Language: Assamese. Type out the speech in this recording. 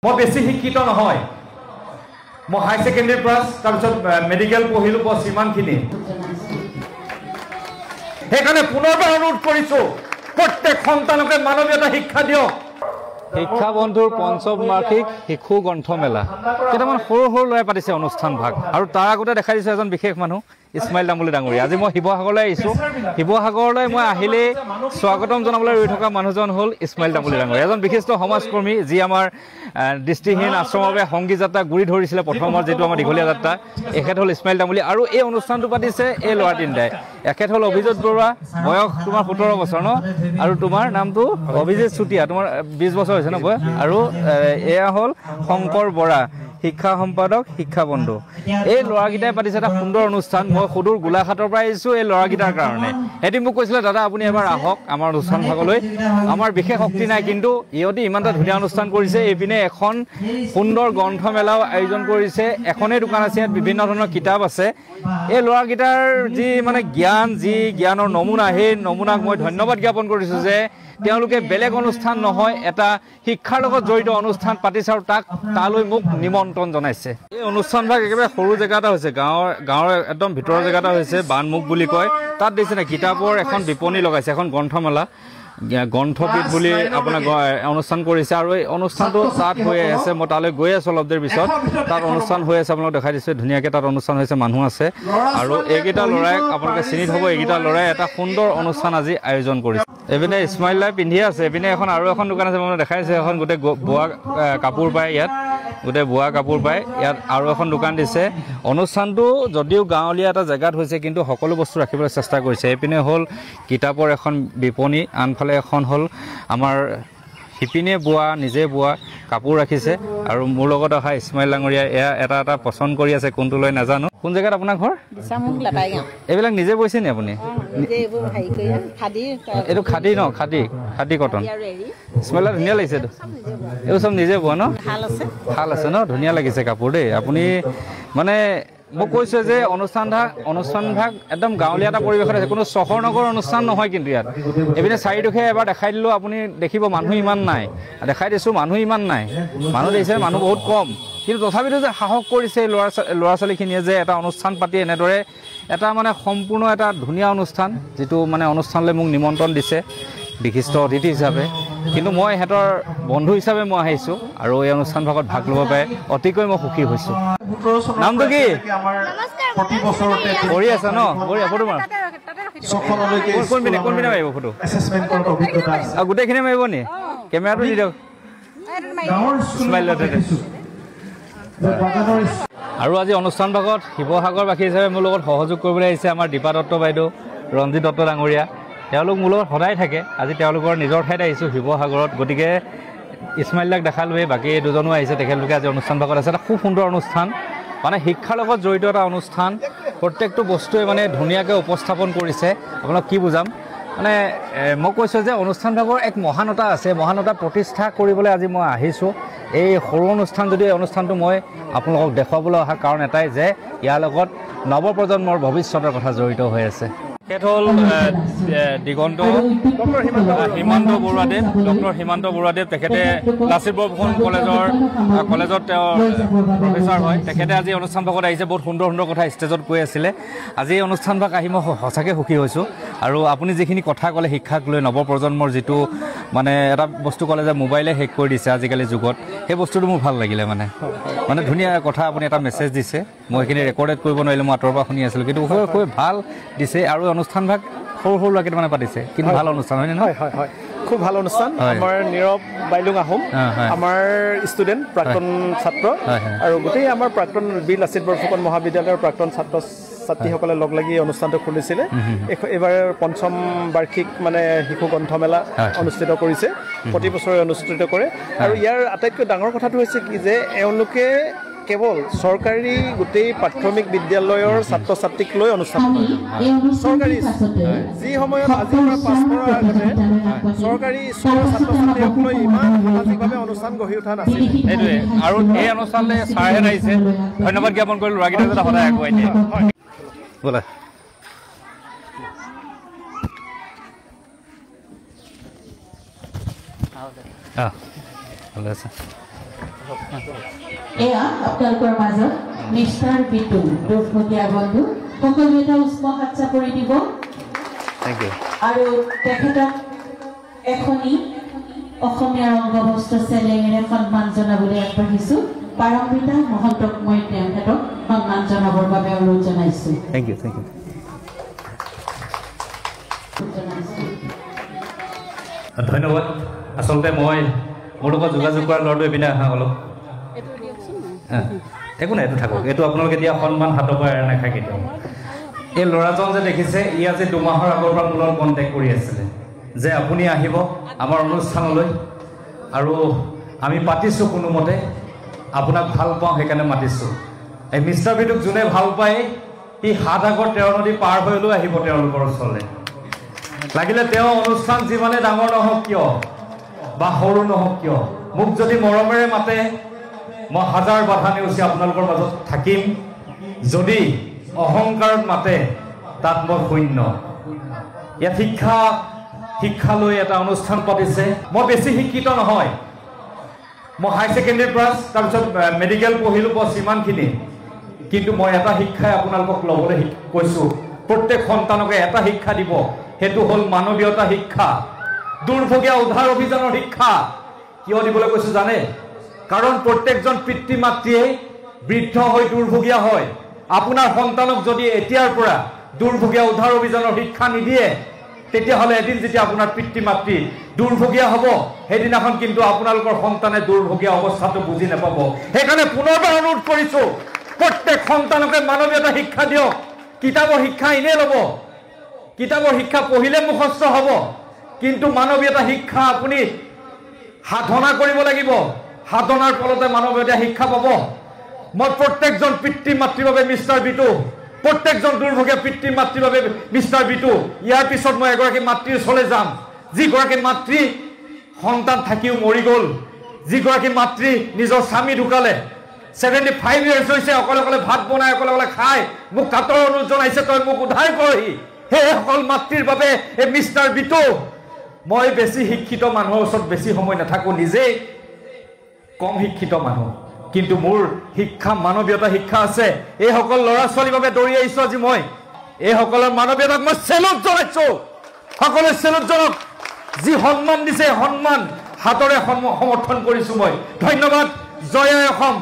মই বেছি শিক্ষিত নহয় মই হাই সেকেন্ডাৰি পাস তাৰপিছত মেডিকেল পঢ়িলো বস ইমানখিনি সেইকাৰণে পুনৰবাৰ অনুৰোধ কৰিছো প্ৰত্যেক সন্তানকে মানৱীয়তা শিক্ষা দিয়ক শিক্ষা বন্ধুৰ পঞ্চম বাৰ্ষিক শিশু গ্ৰন্থমেলা কেইটামান সৰু সৰু ল'ৰাই পাতিছে অনুষ্ঠান ভাগ আৰু তাৰ আগতে দেখাই দিছে এজন বিশেষ মানুহ ইছমাইল তামুলী ডাঙৰীয়া আজি মই শিৱসাগৰলৈ আহিছোঁ শিৱসাগৰলৈ মই আহিলে স্বাগতম জনাবলৈ ৰৈ থকা মানুহজন হ'ল ইছমাইল তামুলী ডাঙৰীয়া এজন বিশিষ্ট সমাজকৰ্মী যি আমাৰ দৃষ্টিহীন আশ্ৰমৰ বাবে সংগীত যাত্ৰা গুৰি ধৰিছিলে প্ৰথমৰ যেটো আমাৰ দীঘলীয়া যাত্ৰা এখেত হ'ল ইছমাইল তামুলী আৰু এই অনুষ্ঠানটো পাতিছে এই ল'ৰা তিনিটাই এখেত হ'ল অভিজিত বৰুৱা বয়স তোমাৰ 17 বছৰ ন আৰু তোমাৰ নামটো অভিজিত চুতীয়া তোমাৰ 20 বছৰ হৈছে ন বয়স আৰু এয়া হ'ল শংকৰ বৰা শিক্ষা সম্পাদক শিক্ষা বন্ধু এই ল'ৰাগিটাই পাতিছে এটা সুন্দৰ অনুষ্ঠান মই সুদূৰ গোলাঘাটৰ পৰা আহিছোঁ এই ল'ৰাগিটাৰ কাৰণে এদিন মোক কৈছিলে দাদা আপুনি এবাৰ আহক আমাৰ অনুষ্ঠান ভাগলৈ আমাৰ বিশেষ শক্তি নাই কিন্তু ইহঁতে ইমান এটা ধুনীয়া অনুষ্ঠান কৰিছে এইপিনে এখন সুন্দৰ গ্ৰন্থমেলাও আয়োজন কৰিছে এখনেই দোকান আছে ইয়াত বিভিন্ন ধৰণৰ কিতাপ আছে এই ল'ৰাগিটাৰ যি মানে জ্ঞান যি জ্ঞানৰ নমুনা সেই নমুনাক মই ধন্যবাদ জ্ঞাপন কৰিছোঁ যে তেওঁলোকে বেলেগ অনুষ্ঠান নহয় এটা শিক্ষাৰ লগত জড়িত অনুষ্ঠান পাতিছে আৰু তালৈ মোক নিমন্ত্ৰণ জনাইছে এই অনুষ্ঠান ভাগ একেবাৰে সৰু জেগা এটা হৈছে গাঁৱৰ একদম ভিতৰৰ জেগা এটা হৈছে বানমুখ বুলি কয় তাত দেখিছে না কিতাপৰ এখন বিপণী লগাইছে এখন গ্ৰন্থমেলা গ্ৰন্থপীঠ বুলি আপোনাৰ অনুষ্ঠান কৰিছে আৰু এই অনুষ্ঠানটো তাত হৈ আছে মই তালৈ গৈ আছোঁ অলপ দেৰি পিছত তাত অনুষ্ঠান হৈ আছে আপোনালোক দেখাই দিছোঁ ধুনীয়াকৈ তাত অনুষ্ঠান হৈছে মানুহ আছে আৰু এইকেইটা ল'ৰাই আপোনালোকে চিনি থ'ব এইকেইটা ল'ৰাই এটা সুন্দৰ অনুষ্ঠান আজি আয়োজন কৰিছে এইপিনে ইছমাইল লাই পিন্ধি আছে এইপিনে এখন আৰু এখন দোকান আছে মই দেখাইছে এখন গোটেই বোৱা কাপোৰ পায় ইয়াত গোটেই বোৱা কাপোৰ পায় ইয়াত আৰু এখন দোকান দিছে অনুষ্ঠানটো যদিও গাঁৱলীয়া এটা জেগাত হৈছে কিন্তু সকলো বস্তু ৰাখিবলৈ চেষ্টা কৰিছে এইপিনে হ'ল কিতাপৰ এখন বিপণী আনফালে এখন হ'ল আমাৰ শিপিনীয়ে বোৱা নিজে বোৱা কাপোৰ ৰাখিছে আৰু মোৰ লগত অহা ইছমাইল ডাঙৰীয়া এয়া এটা পচন্দ কৰি আছে কোনটো লৈ নাজানো কোন জেগাত আপোনাৰ ঘৰ এইবিলাক নিজে বৈছে নি আপুনি এইটো খাদী ন খাদী কটন ইছমাইল ধুনীয়া লাগিছে এইটো চব নিজে বোৱা ন ভাল আছে ন ধুনীয়া লাগিছে কাপোৰ দেই আপুনি মানে মই কৈছোঁ যে অনুষ্ঠান ভাগ একদম গাঁৱলীয়া এটা পৰিৱেশত আছে কোনো চহৰ নগৰ অনুষ্ঠান নহয় কিন্তু ইয়াত এইপিনে চাৰিদুখে এবাৰ দেখাই দিলোঁ আপুনি দেখিব মানুহ ইমান নাই দেখাই দিছোঁ মানুহ ইমান নাই মানুহ দেখিছে মানুহ বহুত কম কিন্তু তথাপিতো যে সাহস কৰিছে ল'ৰা ছোৱালীখিনিয়ে যে এটা অনুষ্ঠান পাতি এনেদৰে এটা মানে সম্পূৰ্ণ এটা ধুনীয়া অনুষ্ঠান যিটো মানে অনুষ্ঠানলৈ মোক নিমন্ত্ৰণ দিছে বিশিষ্ট অতিথি হিচাপে কিন্তু মই সিহঁতৰ বন্ধু হিচাপে মই আহিছোঁ আৰু এই অনুষ্ঠান ভাগত ভাগ ল'ব পাৰে অতিকৈ মই সুখী হৈছোঁ নামটো কি কৰি আছে ন ফটো মাৰ কোনপিনে মাৰিব ফটো গোটেইখিনি মাৰিব নি কেমেৰাটো দি দিয়ক আৰু আজি অনুষ্ঠান ভাগত শিৱসাগৰবাসী হিচাপে মোৰ লগত সহযোগ কৰিবলৈ আহিছে আমাৰ দীপা দত্ত বাইদেউ ৰঞ্জিত দত্ত ডাঙৰীয়া তেওঁলোক মোৰ লগত সদায় থাকে আজি তেওঁলোকৰ নিজৰ ঠাইত আহিছোঁ শিৱসাগৰত গতিকে ইছমাইল দাক দেখালোৱে বাকী দুজনো আহিছে তেখেতলোকে আজি অনুষ্ঠান ভাগত আছে এটা খুব সুন্দৰ অনুষ্ঠান মানে শিক্ষাৰ লগত জড়িত এটা অনুষ্ঠান প্ৰত্যেকটো বস্তুৱে মানে ধুনীয়াকৈ উপস্থাপন কৰিছে আপোনাক কি বুজাম মানে মই কৈছোঁ যে অনুষ্ঠান ভাগৰ এক মহানতা আছে মহানতা প্ৰতিষ্ঠা কৰিবলৈ আজি মই আহিছোঁ এই সৰু অনুষ্ঠান যদি এই অনুষ্ঠানটো মই আপোনালোকক দেখুৱাবলৈ অহা কাৰণ এটাই যে ইয়াৰ লগত নৱপ্ৰজন্মৰ ভৱিষ্যতৰ কথা জড়িত হৈ আছে তেখেত হ'ল দিগন্ত হিমন্ত বৰুৱাদেৱ তেখেতে লাচিত বৰফুকন কলেজত তেওঁ প্ৰফেচাৰ হয় তেখেতে আজি অনুষ্ঠান ভাগত আহিছে বহুত সুন্দৰ কথা ষ্টেজত কৈ আছিলে আজি এই অনুষ্ঠান ভাগ আহি মই সঁচাকৈ সুখী হৈছোঁ আৰু আপুনি যিখিনি কথা ক'লে শিক্ষাক লৈ নৱপ্ৰজন্মৰ যিটো মানে এটা বস্তু ক'লে যে মোবাইলে শেষ কৰি দিছে আজিকালি যুগত সেই বস্তুটো মোৰ ভাল লাগিলে মানে ধুনীয়া কথা আপুনি এটা মেছেজ দিছে মই এইখিনি ৰেকৰ্ডেড কৰিব নোৱাৰিলোঁ মই আঁতৰৰ পৰা শুনি আছিলোঁ কিন্তু খুব ভাল দিছে আৰু অনুষ্ঠান ভাগ সৰু ল'ৰাকেইটা মানে পাতিছে কিন্তু ভাল অনুষ্ঠান হয়নে নহয় হয় খুব ভাল অনুষ্ঠান আমাৰ নীৰৱ বাইলুং আহোম আমাৰ ষ্টুডেণ্ট প্ৰাক্তন ছাত্ৰ আৰু গোটেই আমাৰ প্ৰাক্তন বীৰ লাচিত বৰফুকন মহাবিদ্যালয়ৰ প্ৰাক্তন ছাত্ৰীসকলে লগ লাগি অনুষ্ঠানটো খুলিছিলে এইবাৰ পঞ্চম বাৰ্ষিক মানে শিশু গ্ৰন্থমেলা অনুষ্ঠিত কৰিছে প্ৰতি বছৰে অনুষ্ঠিত কৰে আৰু ইয়াৰ আটাইতকৈ ডাঙৰ কথাটো হৈছে কি যে এওঁলোকে কেৱল চৰকাৰী গোটেই প্ৰাথমিক বিদ্যালয়ৰ ছাত্ৰ ছাত্ৰীক লৈ অনুষ্ঠান চৰকাৰী যি সময়ত আজিৰ পৰা 5 বছৰৰ আগতে চৰকাৰী স্কুলৰ ছাত্ৰ ছাত্ৰীক লৈ ইমান সামাজিকভাৱে অনুষ্ঠান গঢ়ি উঠা নাছিল সেইটোৱে আৰু এই অনুষ্ঠানলৈ ছাৰহেঁত আহিছে ধন্যবাদ জ্ঞাপন কৰিলোঁ ল'ৰাকেইটা যাতে সদায় আগুৱাই দিয়ে বোলে ভালে আছে এয়া আপোনালোকৰ মাজত মিষ্টাৰ বিটু দুৰ্ভগীয়া বন্ধু সকলো এটা উষ্ম হাত চাপৰি দিব আৰু তেখেতক এখনি অসমীয়া ৰংগবস্ত্ৰ চেলেঙেৰে সন্মান জনাবলৈ আগবাঢ়িছো পাৰমিতা মহন্তক মই তেখেতক সন্মান জনাবৰ বাবে অনুৰোধ জনাইছো থেংক ইউ ধন্যবাদ আচলতে মই মোৰ লগত যোগাযোগ কৰা ল'ৰাটো এইপিনে অহা অলপ একো নাই এইটো থাকক এইটো আপোনালোকে এতিয়া সন্মান হাতৰ পৰা এৰা নাখায় কেতিয়াও এই ল'ৰাজন যে দেখিছে ই আজি 2 মাহৰ আগৰ পৰা মোৰ লগত কণ্টেক্ট কৰি আছিলে যে আপুনি আহিব আমাৰ অনুষ্ঠানলৈ আৰু আমি পাতিছোঁ কোনোমতে আপোনাক ভাল পাওঁ সেইকাৰণে মাতিছোঁ এই মিষ্টাৰ বিটুক যোনে ভাল পায় সি 7 আগৰ 13 নদী পাৰ হৈলেও আহিব তেওঁলোকৰ ওচৰলৈ লাগিলে তেওঁ অনুষ্ঠান যিমানে ডাঙৰ নহওক কিয় বা সৰু নহওক কিয় মোক যদি মৰমেৰে মাতে মই 1000 বাধা নেওচি আপোনালোকৰ মাজত থাকিম যদি অহংকাৰত মাতে তাত মই শূন্য ইয়াত শিক্ষালৈ এটা অনুষ্ঠান পাতিছে মই বেছি শিক্ষিত নহয় মই হাই ছেকেণ্ডেৰী পাছ তাৰপিছত মেডিকেল পঢ়িলোঁ বছ ইমানখিনি কিন্তু মই এটা শিক্ষাই আপোনালোকক ল'বলৈ কৈছোঁ প্ৰত্যেক সন্তানকে এটা শিক্ষা দিব সেইটো হ'ল মানৱীয়তা শিক্ষা দুৰ্ভগীয়া উদ্ধাৰ অভিযানৰ শিক্ষা কিয় দিবলৈ কৈছোঁ জানে কাৰণ প্ৰত্যেকজন পিতৃ মাতৃয়ে বৃদ্ধ হৈ দুৰ্ভগীয়া হয় আপোনাৰ সন্তানক যদি এতিয়াৰ পৰা দুৰ্ভগীয়া উদ্ধাৰ অভিযানৰ শিক্ষা নিদিয়ে তেতিয়াহ'লে এদিন যেতিয়া আপোনাৰ পিতৃ মাতৃ দুৰ্ভগীয়া হ'ব সেইদিনাখন কিন্তু আপোনালোকৰ সন্তানে দুৰ্ভগীয়া অৱস্থাটো বুজি নাপাব সেইকাৰণে পুনৰবাৰ অনুৰোধ কৰিছোঁ প্ৰত্যেক সন্তানকে মানৱীয়তা শিক্ষা দিয়ক কিতাপৰ শিক্ষা এনেই ল'ব কিতাপৰ শিক্ষা পঢ়িলে মুখস্থ হ'ব কিন্তু মানৱীয়তা শিক্ষা আপুনি সাধনা কৰিব লাগিব সাধনাৰ ফলতে মানৱীয়তা শিক্ষা পাব মই প্ৰত্যেকজন পিতৃ মাতৃৰ বাবে মিষ্টাৰ বিটু প্ৰত্যেকজন দুৰ্ভগীয়া পিতৃ মাতৃৰ বাবে মিষ্টাৰ বিটু ইয়াৰ পিছত মই এগৰাকী মাতৃৰ ওচৰলৈ যাম যিগৰাকী মাতৃ সন্তান থাকিও মৰি গ'ল যিগৰাকী মাতৃ নিজৰ স্বামী ঢুকালে 75 ইয়াৰ্ছ হৈছে অকলে ভাত বনাই অকলে খাই মোক কাতৰ অনুৰোধ জনাইছে তই মোক উদ্ধাৰ কৰহি সেইসকল মাতৃৰ বাবে এই মিষ্টাৰ বিটু মই বেছি শিক্ষিত মানুহৰ ওচৰত বেছি সময় নাথাকোঁ নিজেই কম শিক্ষিত মানুহ কিন্তু মোৰ শিক্ষা মানৱীয়তা শিক্ষা আছে এইসকল ল'ৰা ছোৱালীৰ বাবে দৌৰি আহিছোঁ আজি মই এইসকলৰ মানৱীয়তাক মই চেলুট জনাইছোঁ সকলোৱে চেলুট জনাওক যি সন্মান দিছে সন্মান হাতৰে সমৰ্থন কৰিছোঁ মই ধন্যবাদ জয় অসম